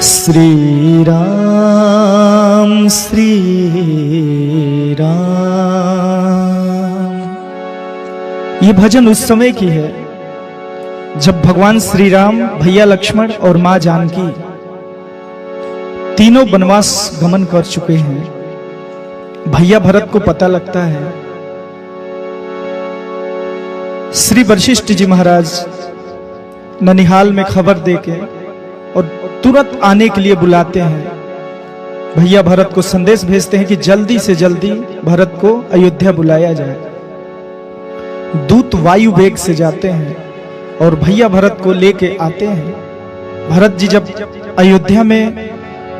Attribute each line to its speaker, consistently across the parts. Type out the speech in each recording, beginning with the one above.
Speaker 1: श्री राम ये भजन उस समय की है जब भगवान श्री राम, भैया लक्ष्मण और मां जानकी तीनों वनवास गमन कर चुके हैं। भैया भरत को पता लगता है। श्री वशिष्ठ जी महाराज ननिहाल में खबर देके और तुरंत आने के लिए बुलाते हैं। भैया भरत को संदेश भेजते हैं कि जल्दी से जल्दी भरत को अयोध्या बुलाया जाए। दूत वायु वेग से जाते हैं और भैया भरत को लेके आते हैं। भरत जी जब अयोध्या में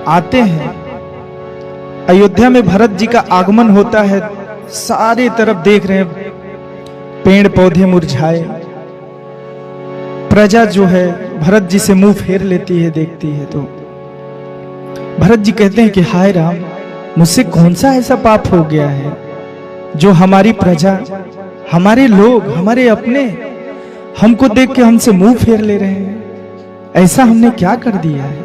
Speaker 1: आते हैं, अयोध्या में भरत जी का आगमन होता है। सारे तरफ देख रहे हैं, पेड़ पौधे मुरझाए। प्रजा जो है भरत जी से मुंह फेर लेती है, देखती है तो भरत जी कहते हैं कि हाय राम, मुझसे कौन सा ऐसा पाप हो गया है जो हमारी प्रजा, हमारे लोग, हमारे अपने हमको देख के हमसे मुंह फेर ले रहे हैं। ऐसा हमने क्या कर दिया है।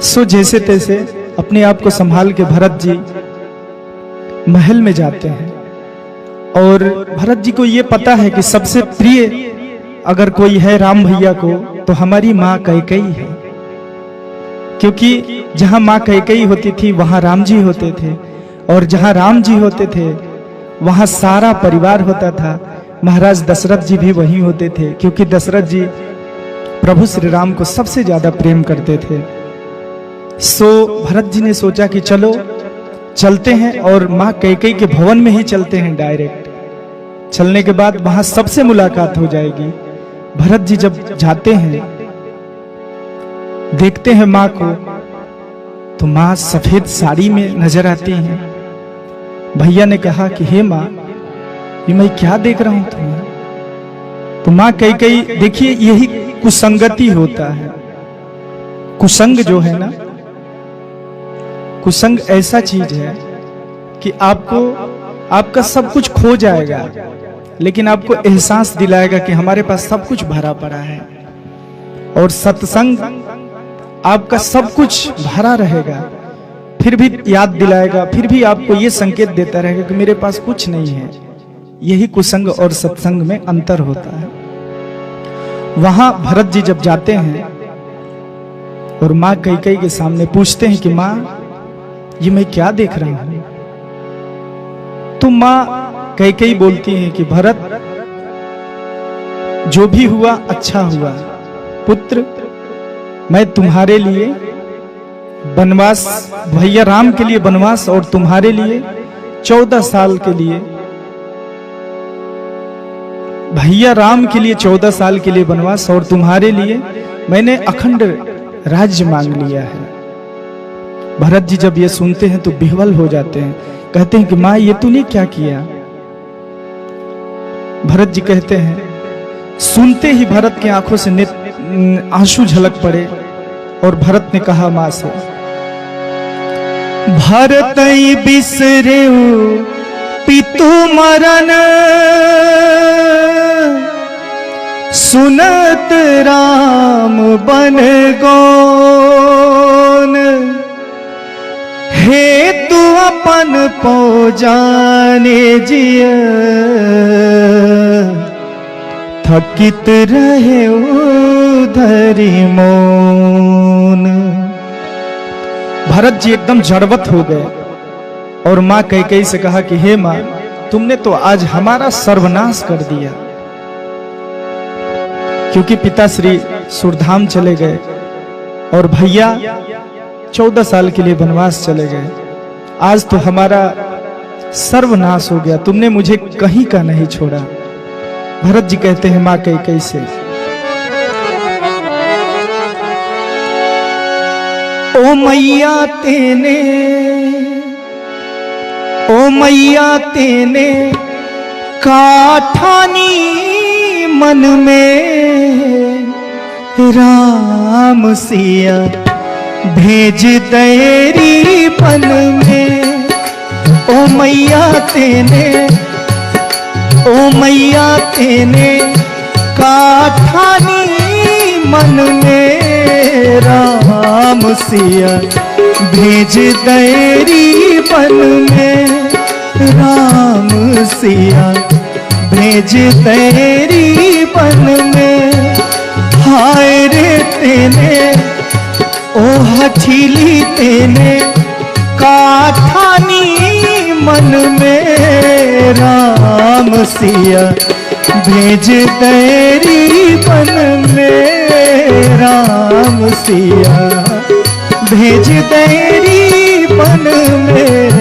Speaker 1: सो जैसे तैसे अपने आप को संभाल के भरत जी महल में जाते हैं। और भरत जी को यह पता है कि सबसे प्रिय अगर कोई है राम भैया को तो हमारी मां कैकेयी है, क्योंकि जहां मां कैकेयी होती थी वहां राम जी होते थे, और जहां राम जी होते थे वहां सारा परिवार होता था। महाराज दशरथ जी भी वहीं होते थे, क्योंकि दशरथ जी प्रभु श्री राम को सबसे ज्यादा प्रेम करते थे। सो भरत जी ने सोचा कि चलो चलते हैं और मां कैकेयी के भवन में ही चलते हैं डायरेक्ट। चलने के बाद वहां सबसे मुलाकात हो जाएगी। भरत जी जब जाते हैं, देखते हैं मां को, तो मां सफेद साड़ी में नजर आती हैं। भैया ने कहा कि हे मां, ये मैं क्या देख रहा हूं तुम्हें। तो मां कैकेयी, देखिए यही कुसंगति होता है। कुसंग जो है ना, कुसंग ऐसा चीज है कि आपको, आपका सब कुछ खो जाएगा लेकिन आपको एहसास दिलाएगा कि हमारे पास सब कुछ भरा पड़ा है। और सत्संग आपका सब कुछ भरा रहेगा, फिर भी याद दिलाएगा, फिर भी आपको यह संकेत देता रहेगा कि मेरे पास कुछ नहीं है। यही कुसंग और सत्संग में अंतर होता है। वहां भरत जी जब जाते हैं और मां कैकेयी के सामने पूछते हैं कि मां, ये मैं क्या देख रहा हूं। तो मां कैकेयी बोलती हैं कि भरत, जो भी हुआ अच्छा हुआ। पुत्र, मैं तुम्हारे लिए वनवास, भैया राम के लिए वनवास और तुम्हारे लिए 14 साल के लिए, भैया राम के लिए 14 साल के लिए वनवास और तुम्हारे लिए मैंने अखंड राज्य मांग लिया है। भरत जी जब ये सुनते हैं तो विह्वल हो जाते हैं, कहते हैं कि मां, ये तूने क्या किया। भरत जी कहते हैं, सुनते ही भरत की आंखों से आंसू झलक पड़े और भरत ने कहा मां से, भरत बिसरे पितु मरण, सुनत राम बन गौन, हे तू अपन पो जाने जिया, थकित रहे उधरी मौन। भरत जी एकदम जड़वत हो गए और मां कैकेयी से कहा कि हे मां, तुमने तो आज हमारा सर्वनाश कर दिया, क्योंकि पिता श्री सुरधाम चले गए और भैया 14 साल के लिए वनवास चले गए। आज तो हमारा सर्वनाश हो गया, तुमने मुझे कहीं का नहीं छोड़ा। भरत जी कहते हैं मां कैकेयी से, ओ मैया तेने, ओ मैया तेने काठानी मन में, राम सिया भेज देरी पन में। ओ मैया तेने, ओ मैया तेने काठानी मन में, राम सिया भेज दैरी बन में, राम सिया भेज दैरी बन में। हाय रे तेने ओ हठीली तेने काठानी मन में, राम सिया भेज दैरी बन में, राम सिया भेज दैरी बन में।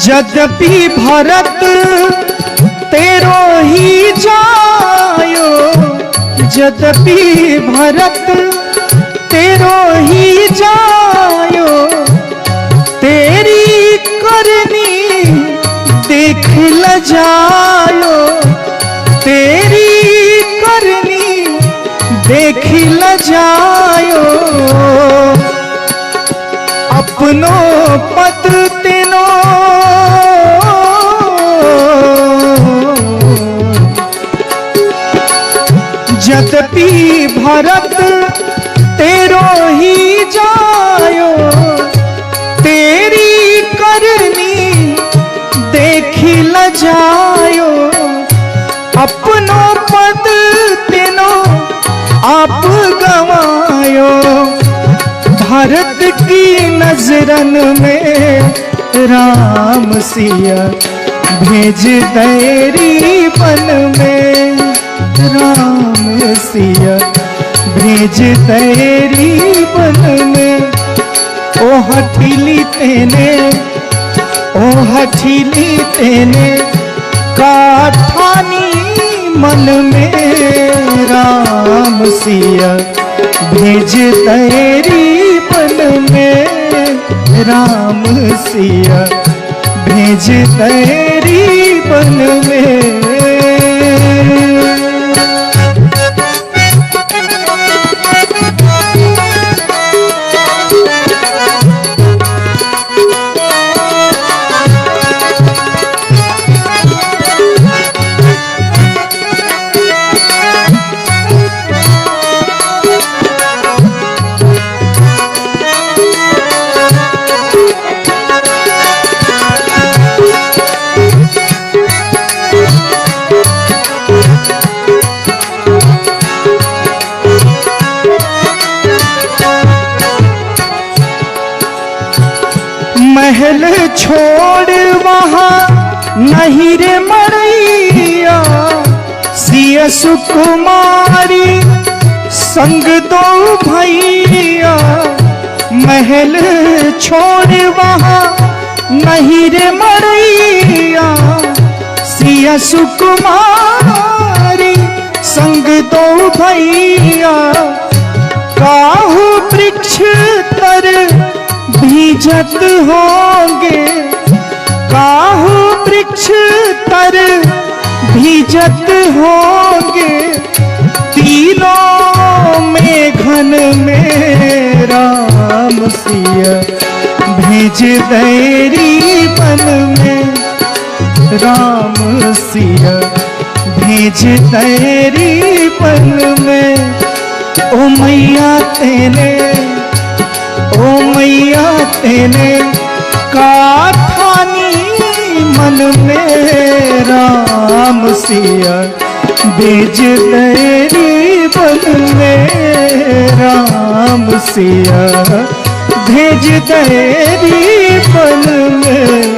Speaker 1: यद्यपि भरत तेरो ही जायो, यद्यपि भरत तेरो ही जायो, तेरी करनी देख ल जायो, तेरी करनी देख ल जायो। अपनो पद तेनो यद्यपि भरत तेरो ही जायो, तेरी करनी देखी ल जायो। अपनो पद तेनो आप गवायो, भरत की नजरन में राम सिया भेज दैरी बन में, राम सिया भेज दैरी बन में। ओ हठीली तेने, ओ हठीली तेने काठानी मन में, राम सिया भेज दैरी बन में, राम सिया भेज दैरी बन में। महल छोड़ वहाँ नहीं रे मरैया, सिया सुकुमारी संग दो भैया। महल छोड़ वहाँ नहीं रे मरैया, सिया सुकुमारी संग दो भैया। काहू वृक्ष तर भीजत होंगे, काहू वृक्ष तर भीजत होंगे। तीनों में घन में राम सिया भेज दैरी बन में, राम सिया भेज दैरी बन में। ओ मैया तेने, ओ मैया तेने काठानी मन में, राम सिया भेज दैरी बन में, राम सिया भेज दैरी बन में।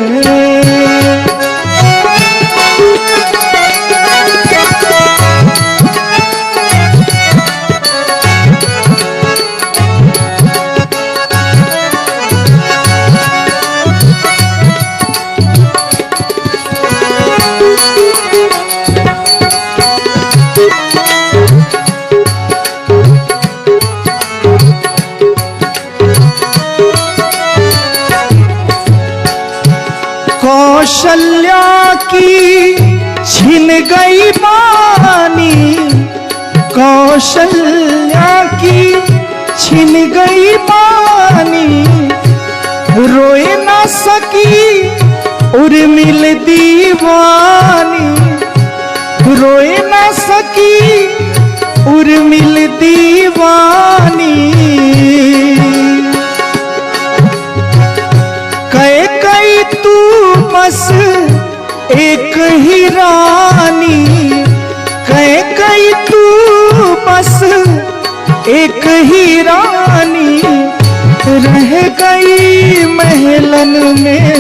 Speaker 1: गई बानी कौशल्या की, छिन गई बानी रोए ना सकी उर्मिल दीवानी, रोए ना सकी उर्मिल दीवानी। कई कई तू बस एक ही रानी, कई कई तू बस एक ही रानी, रह गई महलन में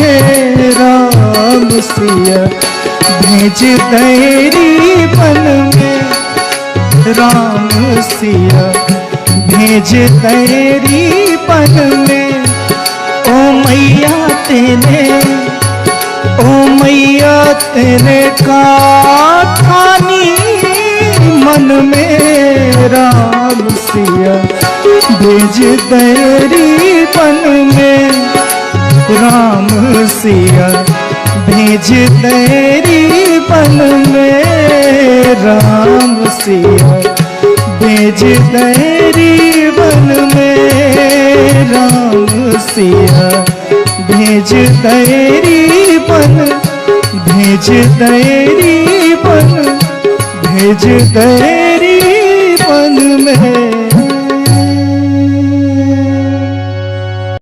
Speaker 1: राम सिया भेज तेरी बन में, राम सिया भेज तेरी बन में। ओ मैया तेने, ओ मैया तेरे काथानी मन में राम सिया भेज तेरी बन में, राम सिया भेज तेरी बन में, राम सिया भेज तेरी बन में, राम सिया भेज तेरी बन, भेज तेरी बन, भेज तेरी